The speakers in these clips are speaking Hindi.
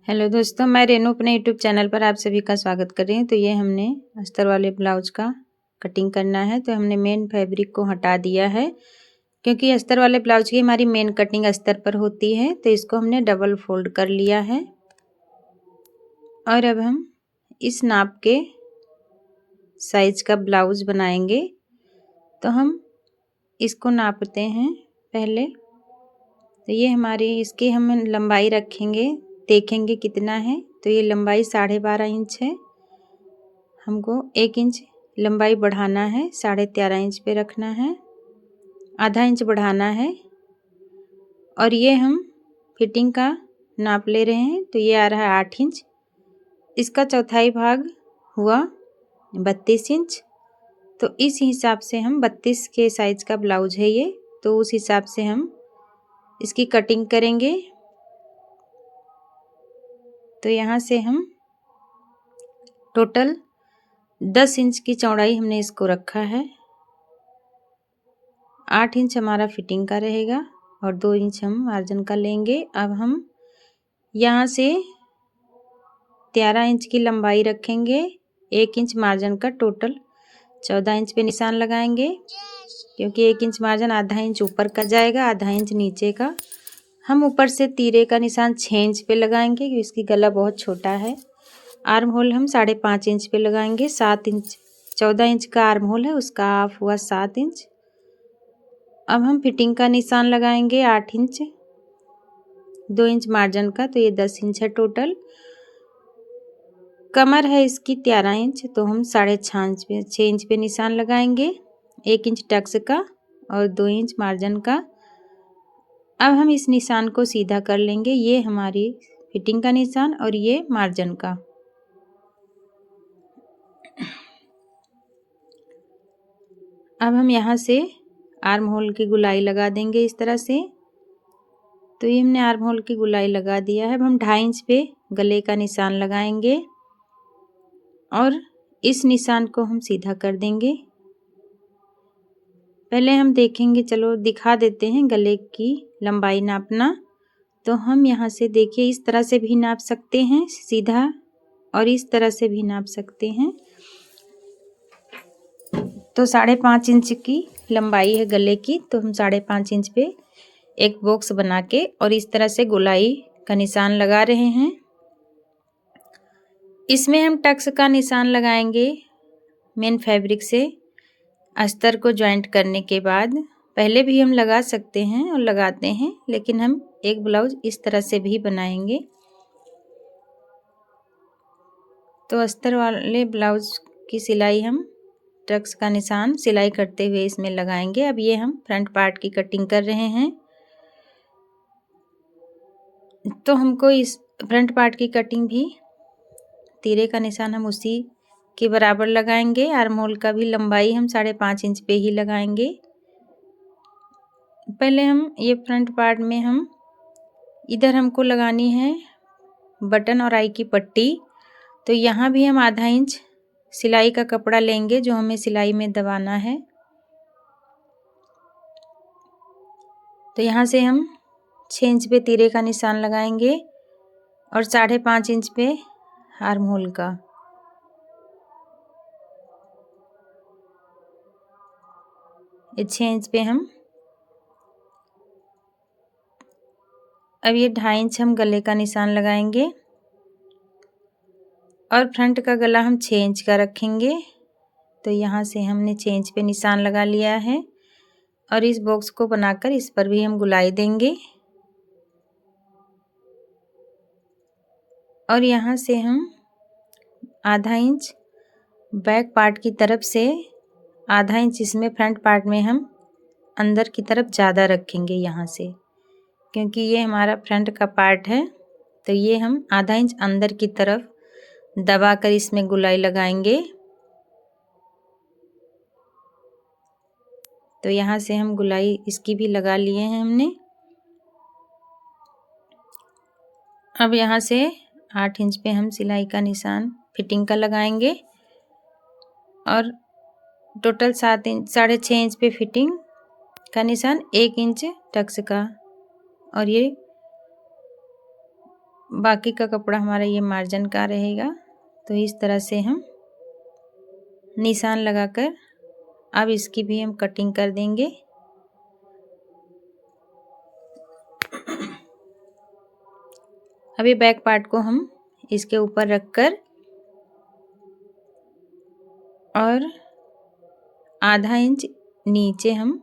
हेलो दोस्तों, मैं रेनू अपने यूट्यूब चैनल पर आप सभी का स्वागत कर रही हूँ। तो ये हमने अस्तर वाले ब्लाउज का कटिंग करना है। तो हमने मेन फैब्रिक को हटा दिया है क्योंकि अस्तर वाले ब्लाउज की हमारी मेन कटिंग अस्तर पर होती है। तो इसको हमने डबल फोल्ड कर लिया है और अब हम इस नाप के साइज का ब्लाउज बनाएंगे। तो हम इसको नापते हैं पहले। तो ये हमारी इसकी हम लंबाई रखेंगे, देखेंगे कितना है। तो ये लंबाई 12.5 इंच है। हमको 1 इंच लंबाई बढ़ाना है, 13.5 इंच पे रखना है, आधा इंच बढ़ाना है। और ये हम फिटिंग का नाप ले रहे हैं। तो ये आ रहा है 8 इंच। इसका चौथाई भाग हुआ 32 इंच। तो इस हिसाब से हम 32 के साइज का ब्लाउज है ये, तो उस हिसाब से हम इसकी कटिंग करेंगे। तो यहाँ से हम टोटल 10 इंच की चौड़ाई हमने इसको रखा है। 8 इंच हमारा फिटिंग का रहेगा और 2 इंच हम मार्जिन का लेंगे। अब हम यहाँ से 13 इंच की लंबाई रखेंगे, 1 इंच मार्जिन का, टोटल 14 इंच पे निशान लगाएंगे क्योंकि 1 इंच मार्जिन आधा इंच ऊपर का जाएगा, आधा इंच नीचे का। हम ऊपर से तीरे का निशान 6 इंच पे लगाएंगे क्योंकि इसकी गला बहुत छोटा है। आर्म होल हम 5.5 इंच पे लगाएंगे। 7 इंच 14 इंच का आर्म होल है, उसका हाफ हुआ 7 इंच। अब हम फिटिंग का निशान लगाएंगे 8 इंच, 2 इंच मार्जिन का, तो ये 10 इंच है टोटल। कमर है इसकी 13 इंच, तो हम 6.5 इंच पे निशान लगाएंगे, 1 इंच टक्स का और 2 इंच मार्जिन का। अब हम इस निशान को सीधा कर लेंगे। ये हमारी फिटिंग का निशान और ये मार्जिन का। अब हम यहाँ से आर्म होल की गुलाई लगा देंगे इस तरह से। तो ये हमने आर्म होल की गुलाई लगा दिया है। अब हम 2.5 इंच पे गले का निशान लगाएंगे और इस निशान को हम सीधा कर देंगे। पहले हम देखेंगे, चलो दिखा देते हैं गले की लंबाई नापना। तो हम यहाँ से देखिए इस तरह से भी नाप सकते हैं सीधा और इस तरह से भी नाप सकते हैं। तो 5.5 इंच की लंबाई है गले की, तो हम 5.5 इंच पे एक बॉक्स बना के और इस तरह से गोलाई का निशान लगा रहे हैं। इसमें हम टक्स का निशान लगाएंगे मेन फैब्रिक से अस्तर को ज्वाइंट करने के बाद। पहले भी हम लगा सकते हैं और लगाते हैं, लेकिन हम एक ब्लाउज इस तरह से भी बनाएंगे। तो अस्तर वाले ब्लाउज की सिलाई हम टक्स का निशान सिलाई करते हुए इसमें लगाएंगे। अब ये हम फ्रंट पार्ट की कटिंग कर रहे हैं। तो हमको इस फ्रंट पार्ट की कटिंग भी तीरे का निशान हम उसी के बराबर लगाएंगे। आर्म होल का भी लंबाई हम 5.5 इंच पे ही लगाएंगे। पहले हम ये फ्रंट पार्ट में हम इधर हमको लगानी है बटन और आई की पट्टी। तो यहाँ भी हम आधा इंच सिलाई का कपड़ा लेंगे जो हमें सिलाई में दबाना है। तो यहाँ से हम 6 इंच पे तीरे का निशान लगाएंगे और 5.5 इंच पे आर्म होल का। ये 6 इंच पे हम अब ये 2.5 इंच हम गले का निशान लगाएंगे और फ्रंट का गला हम 6 इंच का रखेंगे। तो यहाँ से हमने 6 इंच पे निशान लगा लिया है और इस बॉक्स को बनाकर इस पर भी हम गुलाई देंगे। और यहाँ से हम आधा इंच बैक पार्ट की तरफ से आधा इंच इसमें फ्रंट पार्ट में हम अंदर की तरफ ज़्यादा रखेंगे यहाँ से, क्योंकि ये हमारा फ्रंट का पार्ट है। तो ये हम आधा इंच अंदर की तरफ दबाकर इसमें गुलाई लगाएंगे। तो यहाँ से हम गुलाई इसकी भी लगा लिए हैं हमने। अब यहाँ से 8 इंच पे हम सिलाई का निशान फिटिंग का लगाएंगे और टोटल 6.5 इंच पे फिटिंग का निशान, 1 इंच टक्स का। और ये बाकी का कपड़ा हमारा ये मार्जिन का रहेगा। तो इस तरह से हम निशान लगाकर अब इसकी भी हम कटिंग कर देंगे। अभी बैक पार्ट को हम इसके ऊपर रखकर और आधा इंच नीचे हम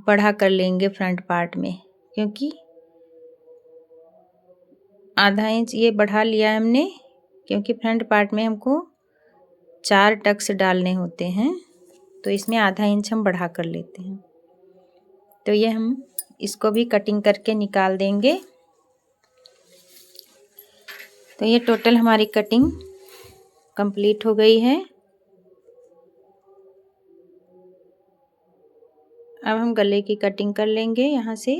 बढ़ा कर लेंगे फ्रंट पार्ट में, क्योंकि आधा इंच ये बढ़ा लिया है हमने, क्योंकि फ्रंट पार्ट में हमको 4 टक्स डालने होते हैं, तो इसमें आधा इंच हम बढ़ा कर लेते हैं। तो ये हम इसको भी कटिंग करके निकाल देंगे। तो ये टोटल हमारी कटिंग कंप्लीट हो गई है। अब हम गले की कटिंग कर लेंगे यहाँ से।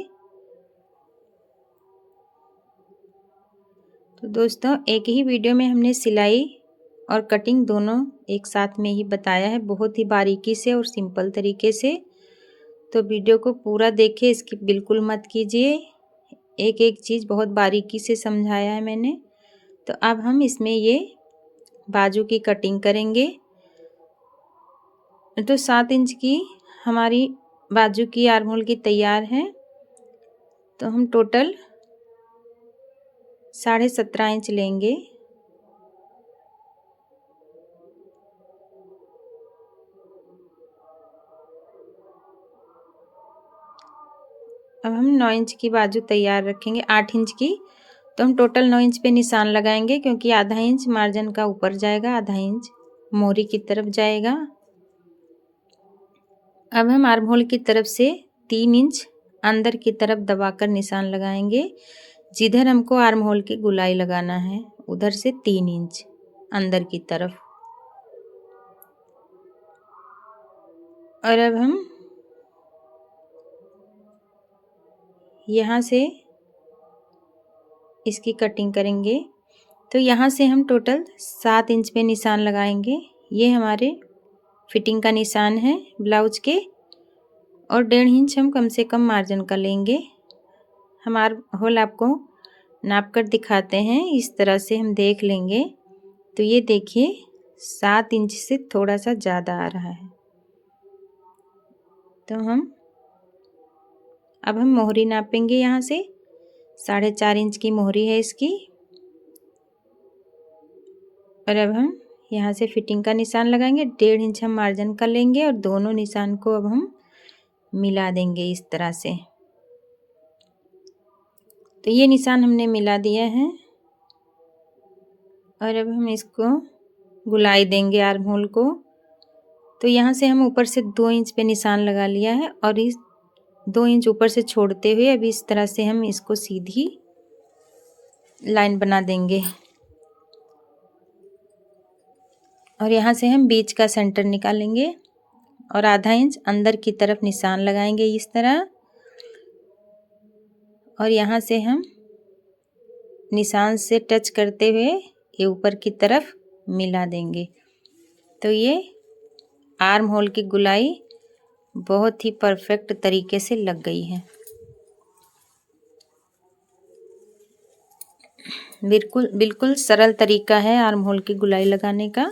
तो दोस्तों, एक ही वीडियो में हमने सिलाई और कटिंग दोनों एक साथ में ही बताया है, बहुत ही बारीकी से और सिंपल तरीके से। तो वीडियो को पूरा देखिए, इसकी बिल्कुल मत कीजिए, एक एक चीज़ बहुत बारीकी से समझाया है मैंने। तो अब हम इसमें ये बाजू की कटिंग करेंगे। तो 7 इंच की हमारी बाजू की आर्म होल की तैयार है। तो हम टोटल 17.5 इंच लेंगे। अब हम 9 इंच की बाजू तैयार रखेंगे, 8 इंच की। तो हम टोटल 9 इंच पे निशान लगाएंगे, क्योंकि आधा इंच मार्जिन का ऊपर जाएगा, आधा इंच मोहरी की तरफ जाएगा। अब हम आर्म होल की तरफ से 3 इंच अंदर की तरफ दबाकर निशान लगाएंगे। जिधर हमको आर्म होल की गुलाई लगाना है उधर से 3 इंच अंदर की तरफ। और अब हम यहाँ से इसकी कटिंग करेंगे। तो यहाँ से हम टोटल 7 इंच पे निशान लगाएंगे। ये हमारे फिटिंग का निशान है ब्लाउज के, और 1.5 इंच हम कम से कम मार्जिन का लेंगे। हम आर्म होल आपको नाप कर दिखाते हैं, इस तरह से हम देख लेंगे। तो ये देखिए 7 इंच से थोड़ा सा ज़्यादा आ रहा है। तो अब हम मोहरी नापेंगे। यहाँ से 4.5 इंच की मोहरी है इसकी। और अब हम यहाँ से फिटिंग का निशान लगाएंगे, 1.5 इंच हम मार्जिन का लेंगे, और दोनों निशान को अब हम मिला देंगे इस तरह से। तो ये निशान हमने मिला दिया है। और अब हम इसको गुलाई देंगे आर्म होल को। तो यहाँ से हम ऊपर से 2 इंच पे निशान लगा लिया है, और इस 2 इंच ऊपर से छोड़ते हुए अभी इस तरह से हम इसको सीधी लाइन बना देंगे। और यहाँ से हम बीच का सेंटर निकालेंगे और आधा इंच अंदर की तरफ निशान लगाएंगे इस तरह। और यहाँ से हम निशान से टच करते हुए ये ऊपर की तरफ मिला देंगे। तो ये आर्म होल की गुलाई बहुत ही परफेक्ट तरीके से लग गई है। बिल्कुल बिल्कुल सरल तरीका है आर्म होल की गुलाई लगाने का।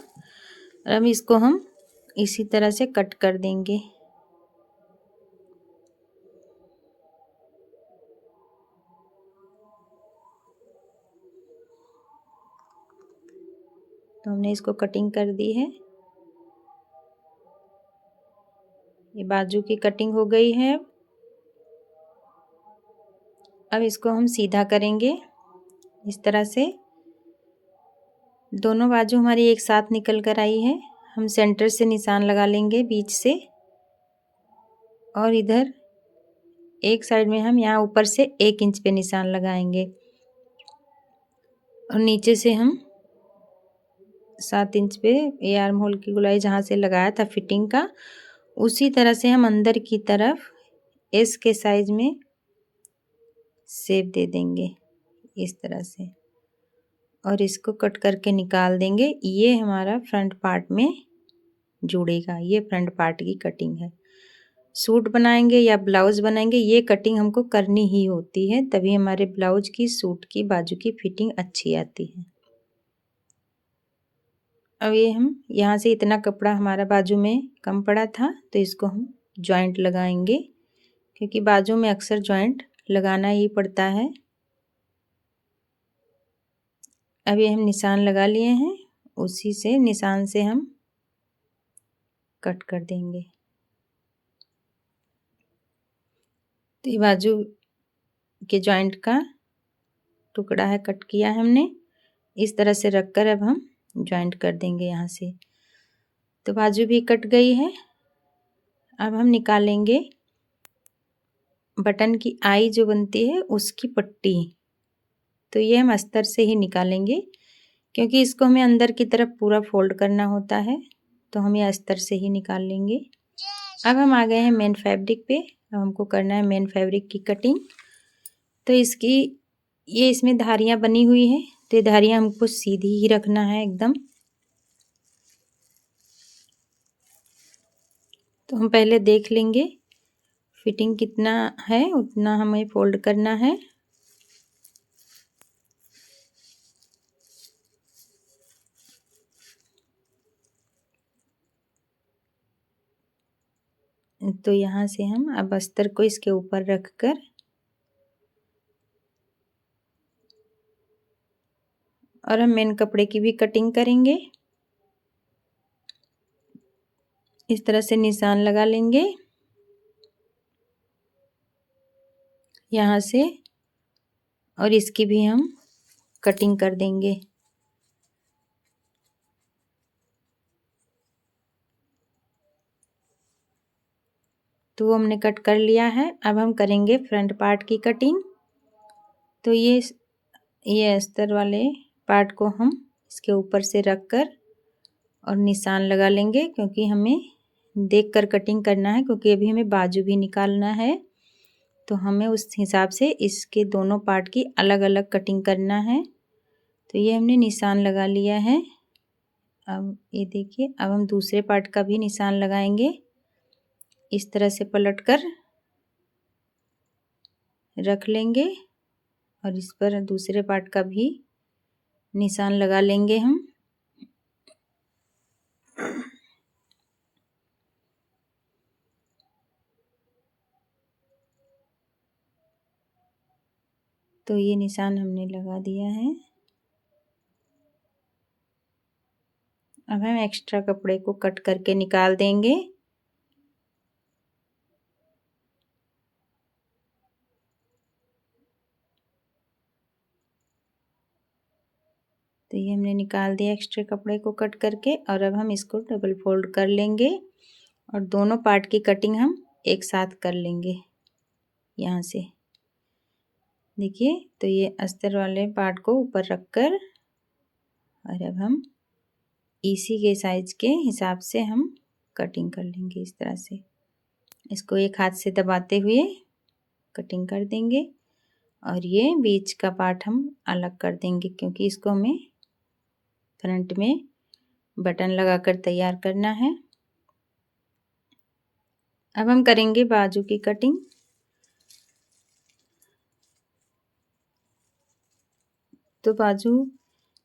और अब इसको हम इसी तरह से कट कर देंगे। तो हमने इसको कटिंग कर दी है। ये बाजू की कटिंग हो गई है। अब इसको हम सीधा करेंगे इस तरह से। दोनों बाजू हमारी एक साथ निकल कर आई है। हम सेंटर से निशान लगा लेंगे बीच से, और इधर एक साइड में हम यहाँ ऊपर से 1 इंच पे निशान लगाएंगे, और नीचे से हम 7 इंच पे ये आर्म होल की गुलाई जहाँ से लगाया था फिटिंग का, उसी तरह से हम अंदर की तरफ एस के साइज में शेप दे देंगे इस तरह से, और इसको कट करके निकाल देंगे। ये हमारा फ्रंट पार्ट में जुड़ेगा। ये फ्रंट पार्ट की कटिंग है। सूट बनाएंगे या ब्लाउज़ बनाएंगे, ये कटिंग हमको करनी ही होती है, तभी हमारे ब्लाउज की, सूट की, बाजू की फिटिंग अच्छी आती है। अब ये हम यहाँ से इतना कपड़ा हमारा बाजू में कम पड़ा था, तो इसको हम जॉइंट लगाएंगे, क्योंकि बाजू में अक्सर जॉइंट लगाना ही पड़ता है। अब ये हम निशान लगा लिए हैं, उसी से निशान से हम कट कर देंगे। तो ये बाजू के जॉइंट का टुकड़ा है, कट किया है हमने, इस तरह से रखकर अब हम जॉइंट कर देंगे यहाँ से। तो बाजू भी कट गई है। अब हम निकालेंगे बटन की आई जो बनती है उसकी पट्टी। तो ये हम अस्तर से ही निकालेंगे, क्योंकि इसको हमें अंदर की तरफ पूरा फोल्ड करना होता है, तो हम ये अस्तर से ही निकाल लेंगे। अब हम आ गए हैं मेन फैब्रिक पे। अब हमको करना है मेन फैब्रिक की कटिंग। तो इसकी ये इसमें धारियाँ बनी हुई है, तो ये धारियाँ हमको सीधी ही रखना है एकदम। तो हम पहले देख लेंगे फिटिंग कितना है, उतना हमें फोल्ड करना है। तो यहाँ से हम अब अस्तर को इसके ऊपर रखकर और हम मेन कपड़े की भी कटिंग करेंगे। इस तरह से निशान लगा लेंगे यहाँ से, और इसकी भी हम कटिंग कर देंगे। तो वो हमने कट कर लिया है। अब हम करेंगे फ्रंट पार्ट की कटिंग। तो ये अस्तर वाले पार्ट को हम इसके ऊपर से रख कर और निशान लगा लेंगे, क्योंकि हमें देख कर कटिंग करना है, क्योंकि अभी हमें बाजू भी निकालना है। तो हमें उस हिसाब से इसके दोनों पार्ट की अलग अलग कटिंग करना है। तो ये हमने निशान लगा लिया है। अब ये देखिए, अब हम दूसरे पार्ट का भी निशान लगाएंगे। इस तरह से पलट कर रख लेंगे और इस पर दूसरे पार्ट का भी निशान लगा लेंगे हम। तो ये निशान हमने लगा दिया है। अब हम एक्स्ट्रा कपड़े को कट करके निकाल देंगे। तो ये हमने निकाल दिया एक्स्ट्रा कपड़े को कट करके, और अब हम इसको डबल फोल्ड कर लेंगे और दोनों पार्ट की कटिंग हम एक साथ कर लेंगे यहाँ से। देखिए, तो ये अस्तर वाले पार्ट को ऊपर रखकर और अब हम इसी के साइज के हिसाब से हम कटिंग कर लेंगे। इस तरह से इसको एक हाथ से दबाते हुए कटिंग कर देंगे, और ये बीच का पार्ट हम अलग कर देंगे, क्योंकि इसको हमें फ्रंट में बटन लगाकर तैयार करना है। अब हम करेंगे बाजू की कटिंग। तो बाजू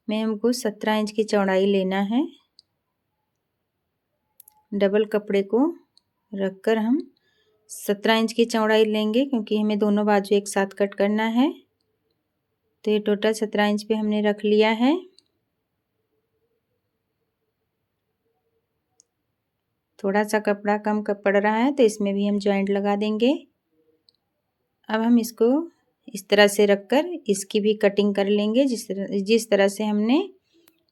में हमको 17 इंच की चौड़ाई लेना है। डबल कपड़े को रखकर हम 17 इंच की चौड़ाई लेंगे, क्योंकि हमें दोनों बाजू एक साथ कट करना है। तो ये टोटल 17 इंच पे हमने रख लिया है। थोड़ा सा कपड़ा कम पड़ रहा है, तो इसमें भी हम जॉइंट लगा देंगे। अब हम इसको इस तरह से रखकर इसकी भी कटिंग कर लेंगे, जिस तरह से हमने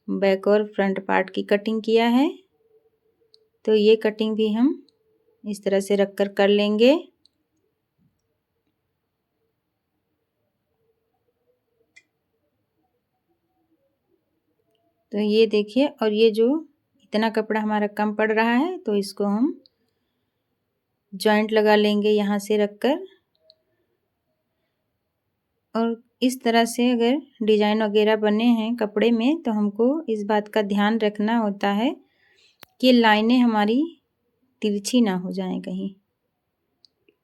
बैक और फ्रंट पार्ट की कटिंग किया है। तो ये कटिंग भी हम इस तरह से रखकर कर लेंगे। तो ये देखिए, और ये जो इतना कपड़ा हमारा कम पड़ रहा है, तो इसको हम जॉइंट लगा लेंगे यहाँ से रखकर। और इस तरह से अगर डिजाइन वगैरह बने हैं कपड़े में, तो हमको इस बात का ध्यान रखना होता है कि लाइनें हमारी तिरछी ना हो जाएं कहीं।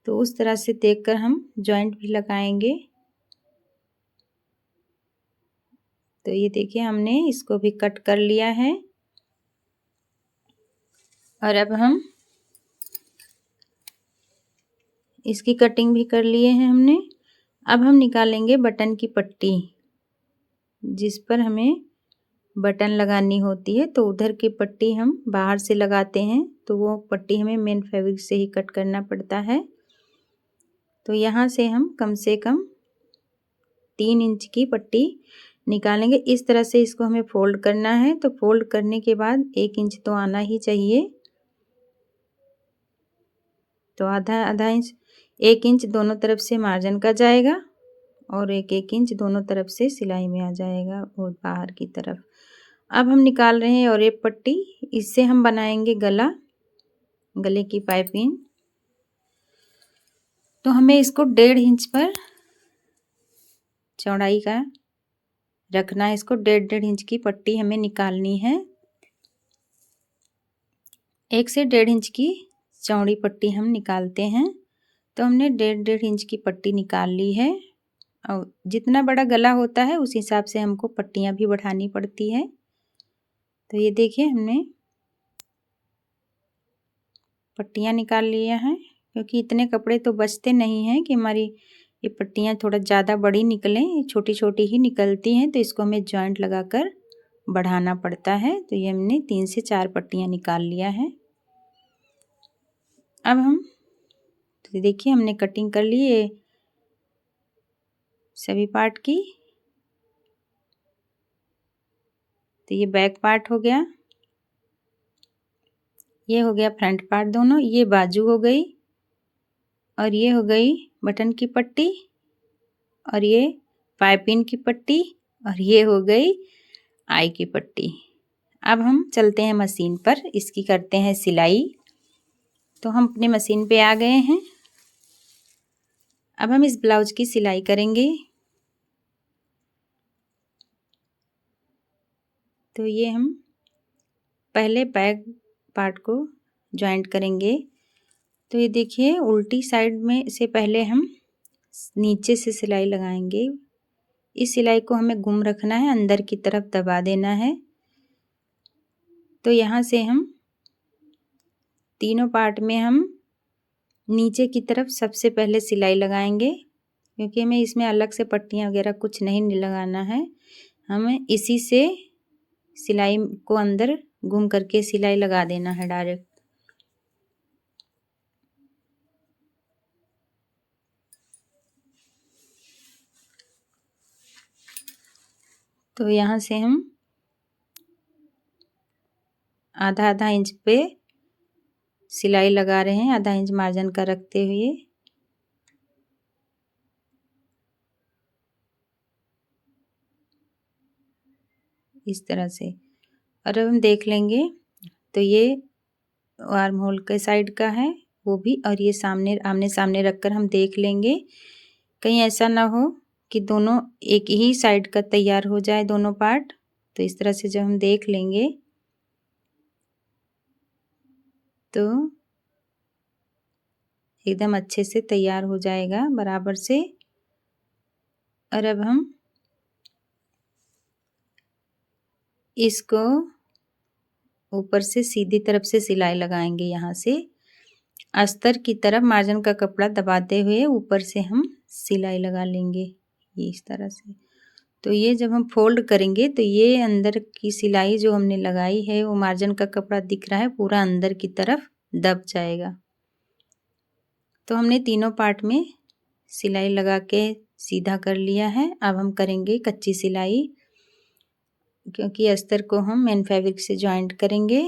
तो उस तरह से देखकर हम जॉइंट भी लगाएंगे। तो ये देखिए हमने इसको भी कट कर लिया है और अब हम इसकी कटिंग भी कर लिए हैं हमने। अब हम निकालेंगे बटन की पट्टी, जिस पर हमें बटन लगानी होती है। तो उधर की पट्टी हम बाहर से लगाते हैं, तो वो पट्टी हमें मेन फैब्रिक से ही कट करना पड़ता है। तो यहाँ से हम कम से कम 3 इंच की पट्टी निकालेंगे। इस तरह से इसको हमें फोल्ड करना है। तो फोल्ड करने के बाद 1 इंच तो आना ही चाहिए। तो आधा आधा इंच, 1 इंच दोनों तरफ से मार्जिन का जाएगा और 1 इंच दोनों तरफ से सिलाई में आ जाएगा और बाहर की तरफ। अब हम निकाल रहे हैं और ये पट्टी, इससे हम बनाएंगे गला, गले की पाइपिंग। तो हमें इसको 1.5 इंच पर चौड़ाई का रखना है। इसको 1.5 इंच की पट्टी हमें निकालनी है। 1 से 1.5 इंच की चौड़ी पट्टी हम निकालते हैं। तो हमने 1.5 इंच की पट्टी निकाल ली है और जितना बड़ा गला होता है उस हिसाब से हमको पट्टियाँ भी बढ़ानी पड़ती है। तो ये देखिए हमने पट्टियाँ निकाल लिया है, क्योंकि इतने कपड़े तो बचते नहीं हैं कि हमारी ये पट्टियाँ थोड़ा ज़्यादा बड़ी निकलें, छोटी छोटी ही निकलती हैं। तो इसको हमें जॉइंट लगाकर बढ़ाना पड़ता है। तो ये हमने 3 से 4 पट्टियाँ निकाल लिया है। अब हम तो देखिए हमने कटिंग कर ली है सभी पार्ट की। तो ये बैक पार्ट हो गया, ये हो गया फ्रंट पार्ट दोनों, ये बाजू हो गई और ये हो गई बटन की पट्टी और ये पाइपिंग की पट्टी और ये हो गई आई की पट्टी। अब हम चलते हैं मशीन पर, इसकी करते हैं सिलाई। तो हम अपने मशीन पे आ गए हैं। अब हम इस ब्लाउज की सिलाई करेंगे। तो ये हम पहले बैक पार्ट को जॉइंट करेंगे। तो ये देखिए उल्टी साइड में से पहले हम नीचे से सिलाई लगाएंगे। इस सिलाई को हमें गुम रखना है, अंदर की तरफ दबा देना है। तो यहाँ से हम तीनों पार्ट में हम नीचे की तरफ सबसे पहले सिलाई लगाएंगे, क्योंकि हमें इसमें अलग से पट्टियाँ वगैरह कुछ नहीं लगाना है। हमें इसी से सिलाई को अंदर घूम करके सिलाई लगा देना है डायरेक्ट। तो यहाँ से हम आधा आधा इंच पे सिलाई लगा रहे हैं, आधा इंच मार्जिन का रखते हुए। इस तरह से। और अब हम देख लेंगे तो ये आर्म होल के साइड का है वो भी, और ये सामने आमने सामने रखकर हम देख लेंगे। कहीं ऐसा ना हो कि दोनों एक ही साइड का तैयार हो जाए दोनों पार्ट। तो इस तरह से जब हम देख लेंगे तो एकदम अच्छे से तैयार हो जाएगा बराबर से। और अब हम इसको ऊपर से सीधी तरफ से सिलाई लगाएंगे। यहाँ से अस्तर की तरफ मार्जिन का कपड़ा दबाते हुए ऊपर से हम सिलाई लगा लेंगे, ये इस तरह से। तो ये जब हम फोल्ड करेंगे तो ये अंदर की सिलाई जो हमने लगाई है वो मार्जिन का कपड़ा दिख रहा है पूरा अंदर की तरफ दब जाएगा। तो हमने तीनों पार्ट में सिलाई लगा के सीधा कर लिया है। अब हम करेंगे कच्ची सिलाई, क्योंकि अस्तर को हम मेन फैब्रिक से जॉइंट करेंगे।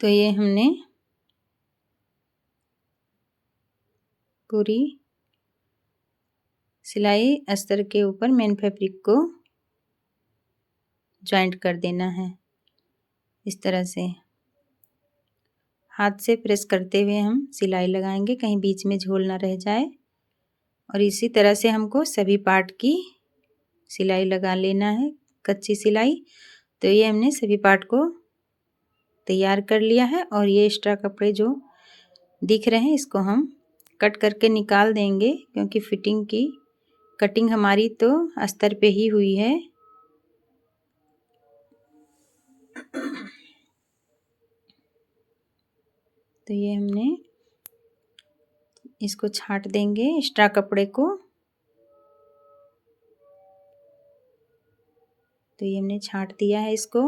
तो ये हमने पूरी सिलाई अस्तर के ऊपर मेन फैब्रिक को जॉइंट कर देना है। इस तरह से हाथ से प्रेस करते हुए हम सिलाई लगाएंगे, कहीं बीच में झोल ना रह जाए। और इसी तरह से हमको सभी पार्ट की सिलाई लगा लेना है, कच्ची सिलाई। तो ये हमने सभी पार्ट को तैयार कर लिया है। और ये एक्स्ट्रा कपड़े जो दिख रहे हैं इसको हम कट करके निकाल देंगे, क्योंकि फिटिंग की कटिंग हमारी तो अस्तर पे ही हुई है। तो ये हमने इसको छांट देंगे एक्स्ट्रा कपड़े को। तो ये हमने छांट दिया है इसको।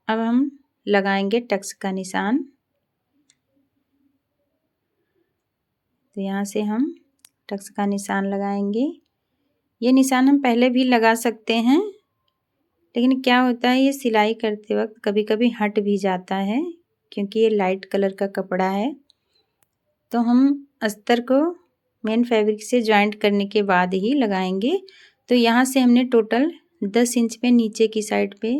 अब हम लगाएंगे टक्स का निशान। तो यहाँ से हम टक्स का निशान लगाएंगे। ये निशान हम पहले भी लगा सकते हैं, लेकिन क्या होता है ये सिलाई करते वक्त कभी कभी हट भी जाता है, क्योंकि ये लाइट कलर का कपड़ा है। तो हम अस्तर को मेन फैब्रिक से जॉइंट करने के बाद ही लगाएंगे। तो यहाँ से हमने टोटल 10 इंच पे नीचे की साइड पे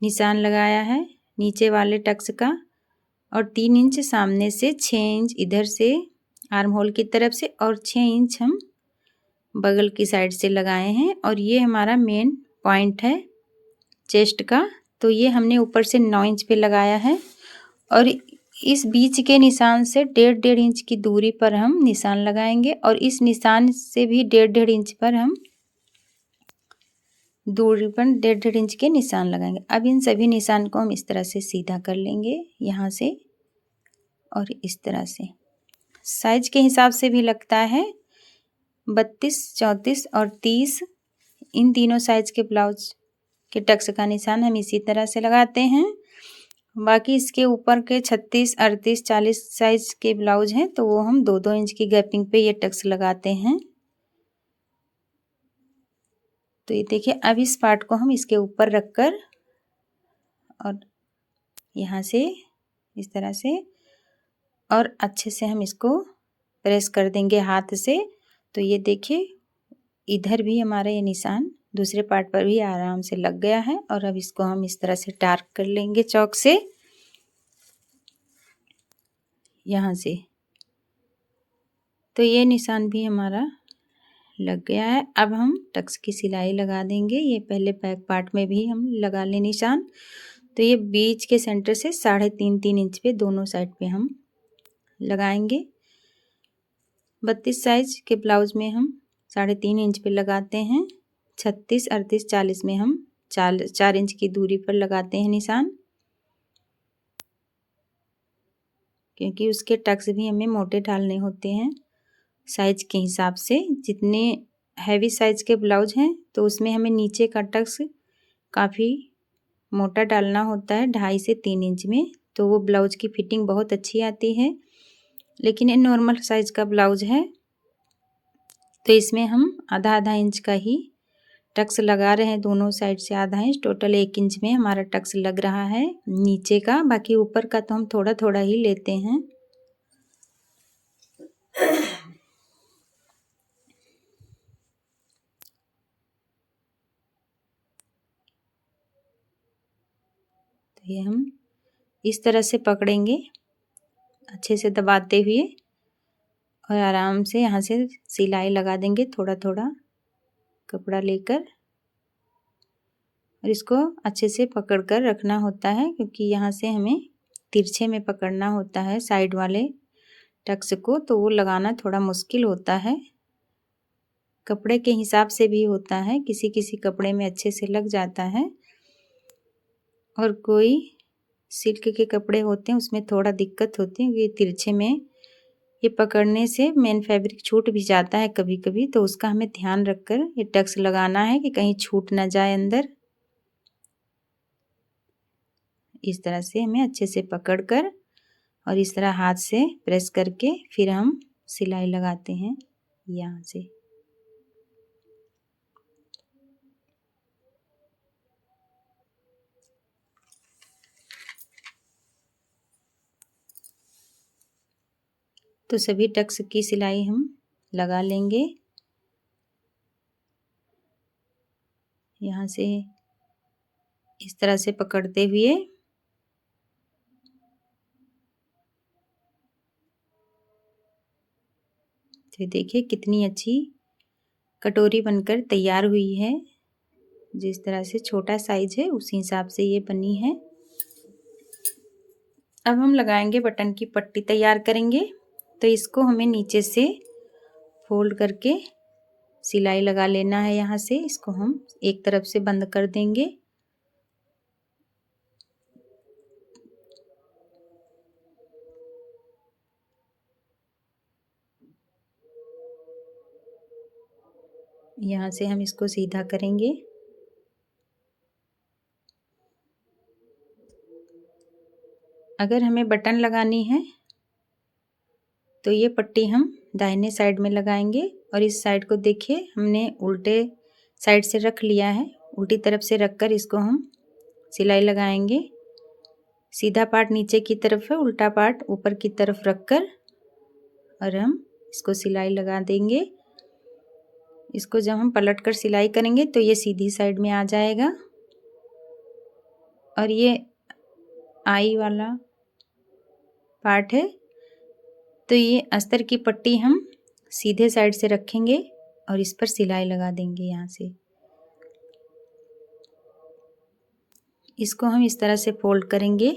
निशान लगाया है नीचे वाले टक्स का, और 3 इंच सामने से, 6 इंच इधर से आर्म होल की तरफ से, और 6 इंच हम बगल की साइड से लगाए हैं। और ये हमारा मेन पॉइंट है चेस्ट का। तो ये हमने ऊपर से 9 इंच पे लगाया है, और इस बीच के निशान से 1.5 इंच की दूरी पर हम निशान लगाएंगे, और इस निशान से भी 1.5 इंच पर हम दूरी पर 1.5 इंच के निशान लगाएंगे। अब इन सभी निशान को हम इस तरह से सीधा कर लेंगे यहाँ से, और इस तरह से साइज के हिसाब से भी लगता है। 32, 34 और 30 इन तीनों साइज के ब्लाउज के टक्स का निशान हम इसी तरह से लगाते हैं। बाकी इसके ऊपर के 36, 38, 40 साइज के ब्लाउज हैं तो वो हम 2-2 इंच की गैपिंग पे ये टक्स लगाते हैं। तो ये देखिए, अब इस पार्ट को हम इसके ऊपर रखकर और यहाँ से इस तरह से और अच्छे से हम इसको प्रेस कर देंगे हाथ से। तो ये देखिए, इधर भी हमारा ये निशान दूसरे पार्ट पर भी आराम से लग गया है। और अब इसको हम इस तरह से डार्क कर लेंगे चॉक से यहाँ से। तो ये निशान भी हमारा लग गया है। अब हम टक्स की सिलाई लगा देंगे। ये पहले बैक पार्ट में भी हम लगा लें निशान। तो ये बीच के सेंटर से 3.5-3 इंच पे दोनों साइड पे हम लगाएंगे। 32 साइज के ब्लाउज में हम 3.5 इंच पे लगाते हैं। 36, 38, 40 में हम 4 इंच की दूरी पर लगाते हैं निशान, क्योंकि उसके टक्स भी हमें मोटे डालने होते हैं साइज के हिसाब से। जितने हैवी साइज के ब्लाउज हैं तो उसमें हमें नीचे का टक्स काफ़ी मोटा डालना होता है, 2.5 से 3 इंच में। तो वो ब्लाउज की फिटिंग बहुत अच्छी आती है। लेकिन ये नॉर्मल साइज का ब्लाउज है तो इसमें हम आधा इंच का ही टक्स लगा रहे हैं। दोनों साइड से आधा इंच, टोटल 1 इंच में हमारा टक्स लग रहा है नीचे का। बाकी ऊपर का तो हम थोड़ा थोड़ा ही लेते हैं। तो ये हम इस तरह से पकड़ेंगे अच्छे से दबाते हुए, और आराम से यहाँ से सिलाई लगा देंगे थोड़ा थोड़ा कपड़ा लेकर। और इसको अच्छे से पकड़ कर रखना होता है, क्योंकि यहाँ से हमें तिरछे में पकड़ना होता है साइड वाले टक्स को। तो वो लगाना थोड़ा मुश्किल होता है, कपड़े के हिसाब से भी होता है। किसी किसी कपड़े में अच्छे से लग जाता है, और कोई सिल्क के कपड़े होते हैं उसमें थोड़ा दिक्कत होती है। ये तिरछे में ये पकड़ने से मेन फैब्रिक छूट भी जाता है कभी कभी। तो उसका हमें ध्यान रखकर ये टक्स लगाना है कि कहीं छूट ना जाए अंदर। इस तरह से हमें अच्छे से पकड़कर और इस तरह हाथ से प्रेस करके फिर हम सिलाई लगाते हैं यहाँ से। तो सभी टक्स की सिलाई हम लगा लेंगे यहाँ से इस तरह से पकड़ते हुए। तो देखिए कितनी अच्छी कटोरी बनकर तैयार हुई है। जिस तरह से छोटा साइज है उसी हिसाब से ये बनी है। अब हम लगाएंगे बटन की पट्टी, तैयार करेंगे। तो इसको हमें नीचे से फोल्ड करके सिलाई लगा लेना है। यहाँ से इसको हम एक तरफ से बंद कर देंगे। यहाँ से हम इसको सीधा करेंगे। अगर हमें बटन लगानी है तो ये पट्टी हम दाहिने साइड में लगाएंगे और इस साइड को देखिए हमने उल्टे साइड से रख लिया है। उल्टी तरफ से रखकर इसको हम सिलाई लगाएंगे। सीधा पार्ट नीचे की तरफ है, उल्टा पार्ट ऊपर की तरफ रखकर और हम इसको सिलाई लगा देंगे। इसको जब हम पलट कर सिलाई करेंगे तो ये सीधी साइड में आ जाएगा। और ये आई वाला पार्ट है तो ये अस्तर की पट्टी हम सीधे साइड से रखेंगे और इस पर सिलाई लगा देंगे। यहाँ से इसको हम इस तरह से फोल्ड करेंगे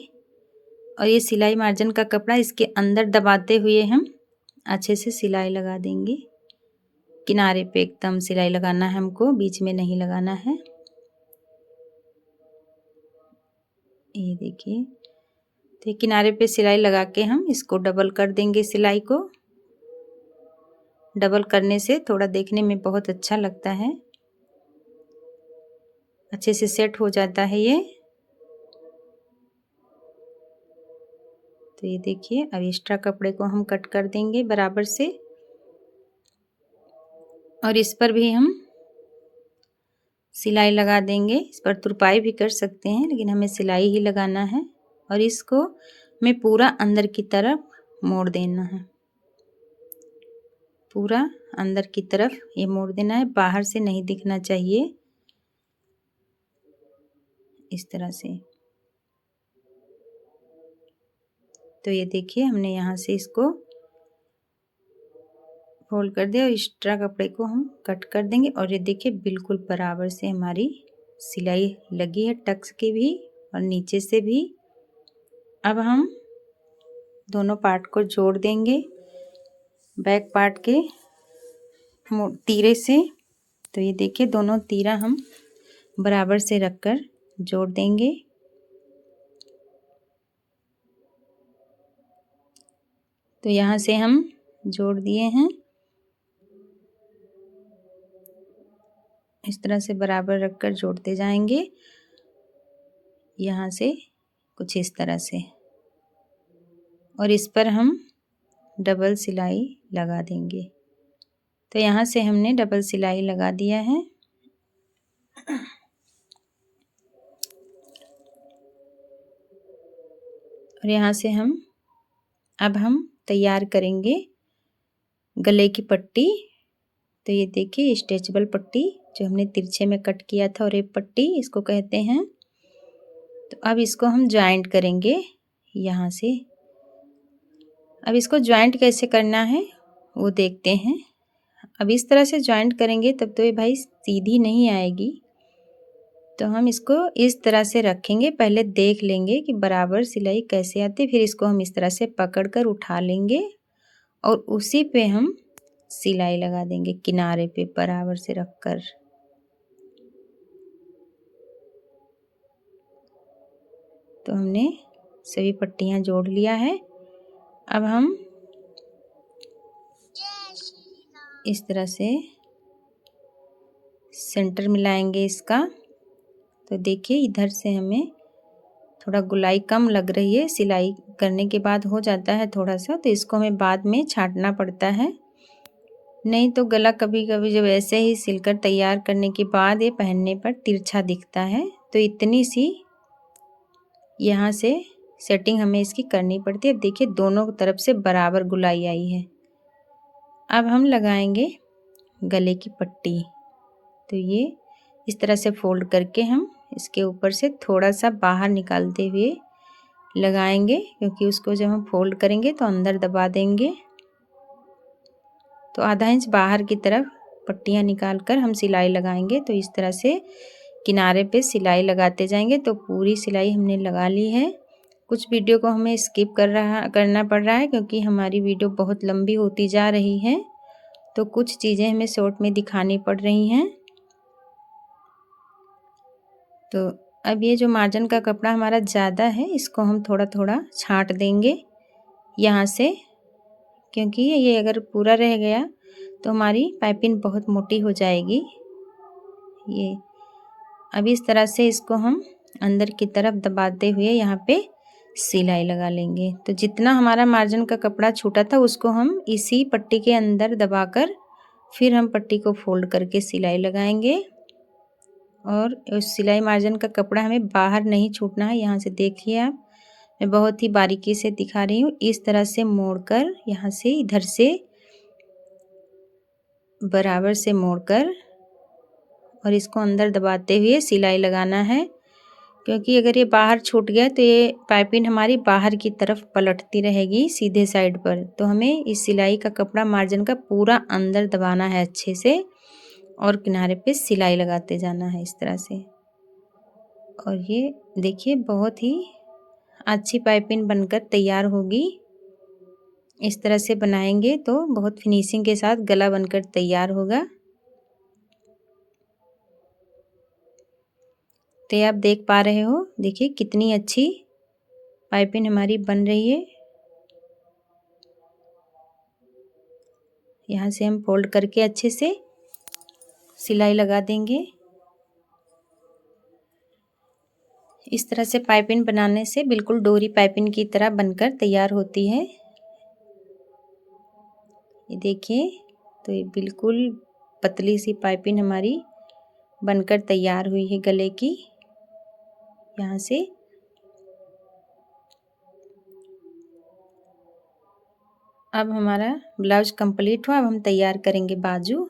और ये सिलाई मार्जिन का कपड़ा इसके अंदर दबाते हुए हम अच्छे से सिलाई लगा देंगे। किनारे पे एकदम सिलाई लगाना है हमको, बीच में नहीं लगाना है। ये देखिए, तो किनारे पे सिलाई लगा के हम इसको डबल कर देंगे। सिलाई को डबल करने से थोड़ा देखने में बहुत अच्छा लगता है, अच्छे से सेट हो जाता है ये। तो ये देखिए, अब एक्स्ट्रा कपड़े को हम कट कर देंगे बराबर से और इस पर भी हम सिलाई लगा देंगे। इस पर तुरपाई भी कर सकते हैं लेकिन हमें सिलाई ही लगाना है। और इसको हमें पूरा अंदर की तरफ मोड़ देना है, पूरा अंदर की तरफ ये मोड़ देना है, बाहर से नहीं दिखना चाहिए। इस तरह से। तो ये देखिए, हमने यहाँ से इसको फोल्ड कर दिया और एक्स्ट्रा कपड़े को हम कट कर देंगे। और ये देखिए, बिल्कुल बराबर से हमारी सिलाई लगी है, टक्स की भी और नीचे से भी। अब हम दोनों पार्ट को जोड़ देंगे बैक पार्ट के तीरे से। तो ये देखिए, दोनों तीरा हम बराबर से रखकर जोड़ देंगे। तो यहाँ से हम जोड़ दिए हैं। इस तरह से बराबर रखकर जोड़ते जाएंगे, यहाँ से कुछ इस तरह से। और इस पर हम डबल सिलाई लगा देंगे। तो यहाँ से हमने डबल सिलाई लगा दिया है। और यहाँ से अब हम तैयार करेंगे गले की पट्टी। तो ये देखिए, स्ट्रेचेबल पट्टी जो हमने तिरछे में कट किया था और एक पट्टी इसको कहते हैं। तो अब इसको हम ज्वाइंट करेंगे यहाँ से। अब इसको ज्वाइंट कैसे करना है वो देखते हैं। अब इस तरह से ज्वाइंट करेंगे तब तो ये भाई सीधी नहीं आएगी। तो हम इसको इस तरह से रखेंगे, पहले देख लेंगे कि बराबर सिलाई कैसे आती है, फिर इसको हम इस तरह से पकड़कर उठा लेंगे और उसी पे हम सिलाई लगा देंगे किनारे पे बराबर से रखकर। तो हमने सभी पट्टियां जोड़ लिया है। अब हम इस तरह से सेंटर मिलाएंगे इसका। तो देखिए, इधर से हमें थोड़ा गोलाई कम लग रही है, सिलाई करने के बाद हो जाता है थोड़ा सा, तो इसको हमें बाद में छांटना पड़ता है। नहीं तो गला कभी कभी जब ऐसे ही सिलकर तैयार करने के बाद ये पहनने पर तिरछा दिखता है। तो इतनी सी यहाँ से सेटिंग हमें इसकी करनी पड़ती है। अब देखिए, दोनों तरफ से बराबर गोलाई आई है। अब हम लगाएंगे गले की पट्टी। तो ये इस तरह से फोल्ड करके हम इसके ऊपर से थोड़ा सा बाहर निकालते हुए लगाएंगे, क्योंकि उसको जब हम फोल्ड करेंगे तो अंदर दबा देंगे। तो आधा इंच बाहर की तरफ पट्टियाँ निकाल कर हम सिलाई लगाएंगे। तो इस तरह से किनारे पे सिलाई लगाते जाएंगे। तो पूरी सिलाई हमने लगा ली है। कुछ वीडियो को हमें स्किप करना पड़ रहा है क्योंकि हमारी वीडियो बहुत लंबी होती जा रही है, तो कुछ चीज़ें हमें शॉर्ट में दिखानी पड़ रही हैं। तो अब ये जो मार्जिन का कपड़ा हमारा ज़्यादा है, इसको हम थोड़ा थोड़ा छांट देंगे यहाँ से, क्योंकि ये अगर पूरा रह गया तो हमारी पाइपिंग बहुत मोटी हो जाएगी। ये अब इस तरह से इसको हम अंदर की तरफ दबाते हुए यहाँ पे सिलाई लगा लेंगे। तो जितना हमारा मार्जिन का कपड़ा छूटा था उसको हम इसी पट्टी के अंदर दबाकर फिर हम पट्टी को फोल्ड करके सिलाई लगाएंगे। और उस सिलाई मार्जिन का कपड़ा हमें बाहर नहीं छूटना है। यहाँ से देखिए आप, मैं बहुत ही बारीकी से दिखा रही हूँ। इस तरह से मोड़कर यहाँ से इधर से बराबर से मोड़कर और इसको अंदर दबाते हुए सिलाई लगाना है, क्योंकि अगर ये बाहर छूट गया तो ये पाइपिंग हमारी बाहर की तरफ पलटती रहेगी सीधे साइड पर। तो हमें इस सिलाई का कपड़ा मार्जिन का पूरा अंदर दबाना है अच्छे से और किनारे पे सिलाई लगाते जाना है इस तरह से। और ये देखिए बहुत ही अच्छी पाइपिंग बनकर तैयार होगी। इस तरह से बनाएंगे तो बहुत फिनिशिंग के साथ गला बनकर तैयार होगा। तो ये आप देख पा रहे हो, देखिए कितनी अच्छी पाइपिंग हमारी बन रही है। यहाँ से हम फोल्ड करके अच्छे से सिलाई लगा देंगे। इस तरह से पाइपिंग बनाने से बिल्कुल डोरी पाइपिंग की तरह बनकर तैयार होती है। ये देखिए, तो ये बिल्कुल पतली सी पाइपिंग हमारी बनकर तैयार हुई है गले की। यहाँ से अब हमारा ब्लाउज कंप्लीट हुआ। अब हम तैयार करेंगे बाजू।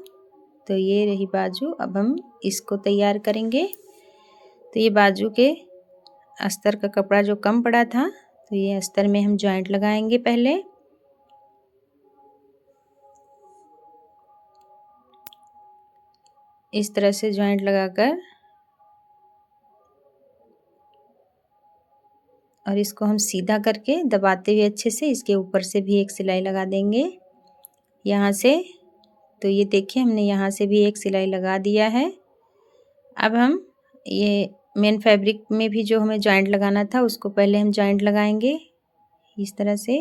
तो ये रही बाजू, अब हम इसको तैयार करेंगे। तो ये बाजू के अस्तर का कपड़ा जो कम पड़ा था, तो ये अस्तर में हम जॉइंट लगाएंगे पहले। इस तरह से जॉइंट लगाकर और इसको हम सीधा करके दबाते हुए अच्छे से इसके ऊपर से भी एक सिलाई लगा देंगे यहाँ से। तो ये देखिए हमने यहाँ से भी एक सिलाई लगा दिया है। अब हम ये मेन फैब्रिक में भी जो हमें जॉइंट लगाना था उसको पहले हम जॉइंट लगाएंगे इस तरह से।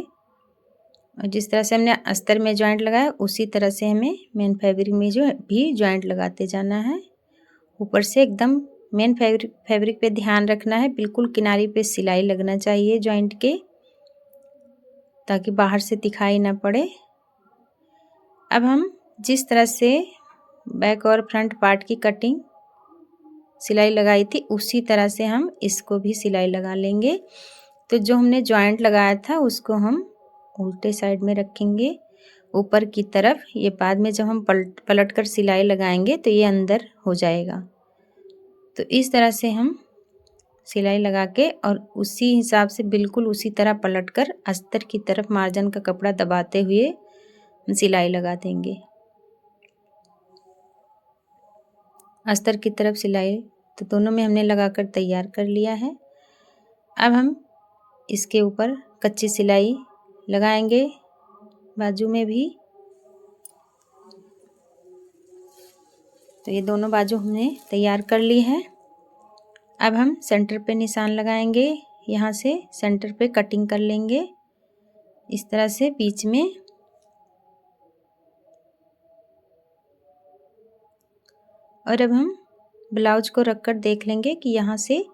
और जिस तरह से हमने अस्तर में जॉइंट लगाया उसी तरह से हमें मेन फैब्रिक में जो भी जॉइंट लगाते जाना है। ऊपर से एकदम मेन फैब्रिक पे ध्यान रखना है, बिल्कुल किनारी पे सिलाई लगना चाहिए जॉइंट के, ताकि बाहर से दिखाई ना पड़े। अब हम जिस तरह से बैक और फ्रंट पार्ट की कटिंग सिलाई लगाई थी उसी तरह से हम इसको भी सिलाई लगा लेंगे। तो जो हमने जॉइंट लगाया था उसको हम उल्टे साइड में रखेंगे ऊपर की तरफ। ये बाद में जब हम पलट कर सिलाई लगाएंगे तो ये अंदर हो जाएगा। तो इस तरह से हम सिलाई लगा के और उसी हिसाब से बिल्कुल उसी तरह पलट कर अस्तर की तरफ मार्जिन का कपड़ा दबाते हुए सिलाई लगा देंगे। अस्तर की तरफ सिलाई तो दोनों में हमने लगाकर तैयार कर लिया है। अब हम इसके ऊपर कच्ची सिलाई लगाएंगे बाजू में भी। तो ये दोनों बाजू हमने तैयार कर ली है। अब हम सेंटर पे निशान लगाएंगे, यहाँ से सेंटर पे कटिंग कर लेंगे इस तरह से बीच में। और अब हम ब्लाउज को रखकर देख लेंगे कि यहाँ से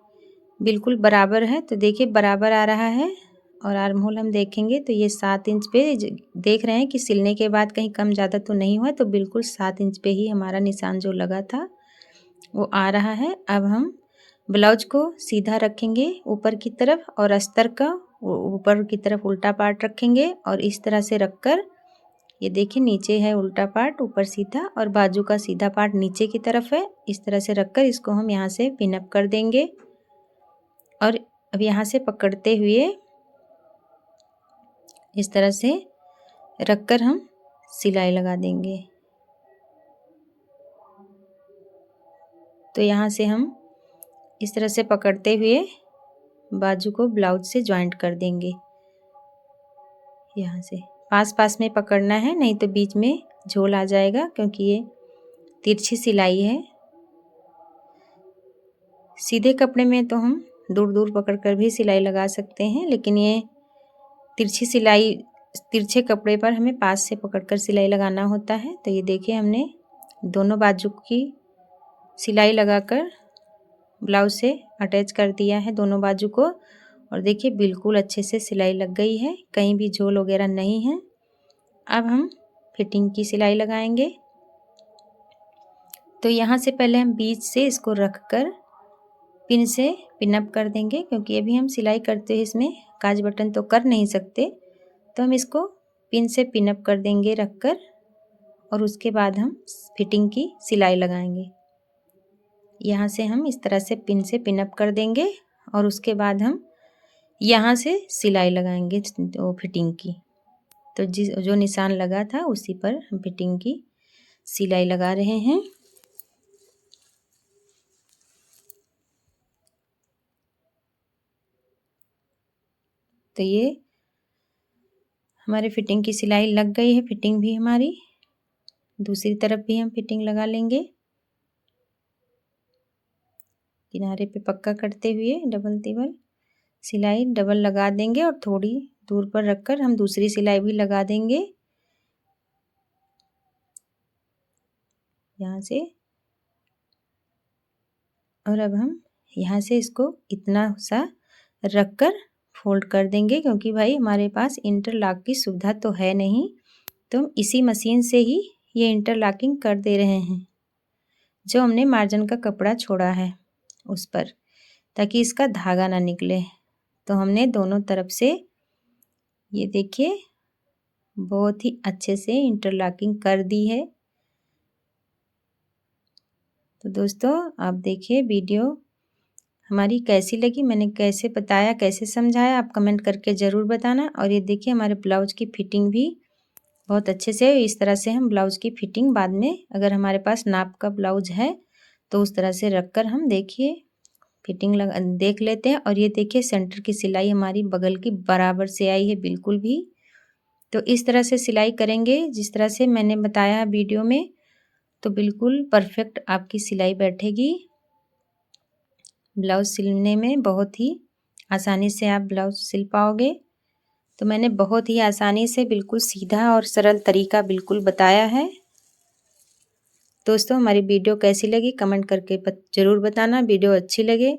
बिल्कुल बराबर है। तो देखिए बराबर आ रहा है। और आर्म होल हम देखेंगे तो ये 7 इंच पे देख रहे हैं कि सिलने के बाद कहीं कम ज़्यादा तो नहीं हुआ। तो बिल्कुल 7 इंच पे ही हमारा निशान जो लगा था वो आ रहा है। अब हम ब्लाउज को सीधा रखेंगे ऊपर की तरफ और अस्तर का ऊपर की तरफ उल्टा पार्ट रखेंगे। और इस तरह से रखकर ये देखिए नीचे है उल्टा पार्ट, ऊपर सीधा, और बाजू का सीधा पार्ट नीचे की तरफ है। इस तरह से रखकर इसको हम यहाँ से पिन अप कर देंगे। और अब यहाँ से पकड़ते हुए इस तरह से रखकर हम सिलाई लगा देंगे। तो यहाँ से हम इस तरह से पकड़ते हुए बाजू को ब्लाउज से जॉइंट कर देंगे। यहाँ से पास पास में पकड़ना है, नहीं तो बीच में झोल आ जाएगा, क्योंकि ये तिरछी सिलाई है। सीधे कपड़े में तो हम दूर दूर पकड़कर भी सिलाई लगा सकते हैं, लेकिन ये तिरछी सिलाई, तिरछे कपड़े पर हमें पास से पकड़कर सिलाई लगाना होता है। तो ये देखिए हमने दोनों बाजू की सिलाई लगाकर ब्लाउज से अटैच कर दिया है दोनों बाजू को, और देखिए बिल्कुल अच्छे से सिलाई लग गई है, कहीं भी झोल वगैरह नहीं है। अब हम फिटिंग की सिलाई लगाएंगे। तो यहाँ से पहले हम बीच से इसको रखकर पिन से पिनअप कर देंगे, क्योंकि अभी हम सिलाई करते हैं इसमें काज बटन तो कर नहीं सकते, तो हम इसको पिन से पिनअप कर देंगे रखकर, और उसके बाद हम फिटिंग की सिलाई लगाएंगे। यहाँ से हम इस तरह से पिन से पिनअप कर देंगे, और उसके बाद हम यहाँ से सिलाई लगाएंगे वो फिटिंग की। तो जो निशान लगा था उसी पर हम फिटिंग की सिलाई लगा रहे हैं। तो ये हमारे फिटिंग की सिलाई लग गई है, फिटिंग भी हमारी। दूसरी तरफ भी हम फिटिंग लगा लेंगे, किनारे पे पक्का करते हुए डबल तिबल सिलाई डबल लगा देंगे, और थोड़ी दूर पर रखकर हम दूसरी सिलाई भी लगा देंगे यहाँ से। और अब हम यहाँ से इसको इतना सा रखकर फोल्ड कर देंगे, क्योंकि भाई हमारे पास इंटरलॉक की सुविधा तो है नहीं, तो हम इसी मशीन से ही ये इंटरलॉकिंग कर दे रहे हैं, जो हमने मार्जिन का कपड़ा छोड़ा है उस पर, ताकि इसका धागा ना निकले। तो हमने दोनों तरफ से ये देखिए बहुत ही अच्छे से इंटरलॉकिंग कर दी है। तो दोस्तों आप देखिए वीडियो हमारी कैसी लगी, मैंने कैसे बताया, कैसे समझाया, आप कमेंट करके ज़रूर बताना। और ये देखिए हमारे ब्लाउज की फिटिंग भी बहुत अच्छे से, इस तरह से हम ब्लाउज की फिटिंग बाद में अगर हमारे पास नाप का ब्लाउज है तो उस तरह से रखकर हम देखिए फिटिंग लगा देख लेते हैं। और ये देखिए सेंटर की सिलाई हमारी बगल की बराबर से आई है बिल्कुल भी। तो इस तरह से सिलाई करेंगे जिस तरह से मैंने बताया वीडियो में, तो बिल्कुल परफेक्ट आपकी सिलाई बैठेगी। ब्लाउज सिलने में बहुत ही आसानी से आप ब्लाउज सिल पाओगे। तो मैंने बहुत ही आसानी से बिल्कुल सीधा और सरल तरीका बिल्कुल बताया है। दोस्तों हमारी वीडियो कैसी लगी कमेंट करके ज़रूर बताना। वीडियो अच्छी लगे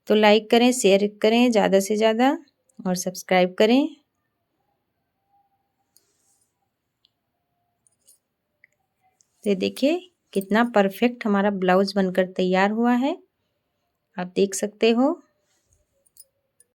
तो लाइक करें, शेयर करें ज़्यादा से ज़्यादा, और सब्सक्राइब करें। तो देखिए कितना परफेक्ट हमारा ब्लाउज बनकर तैयार हुआ है, आप देख सकते हो।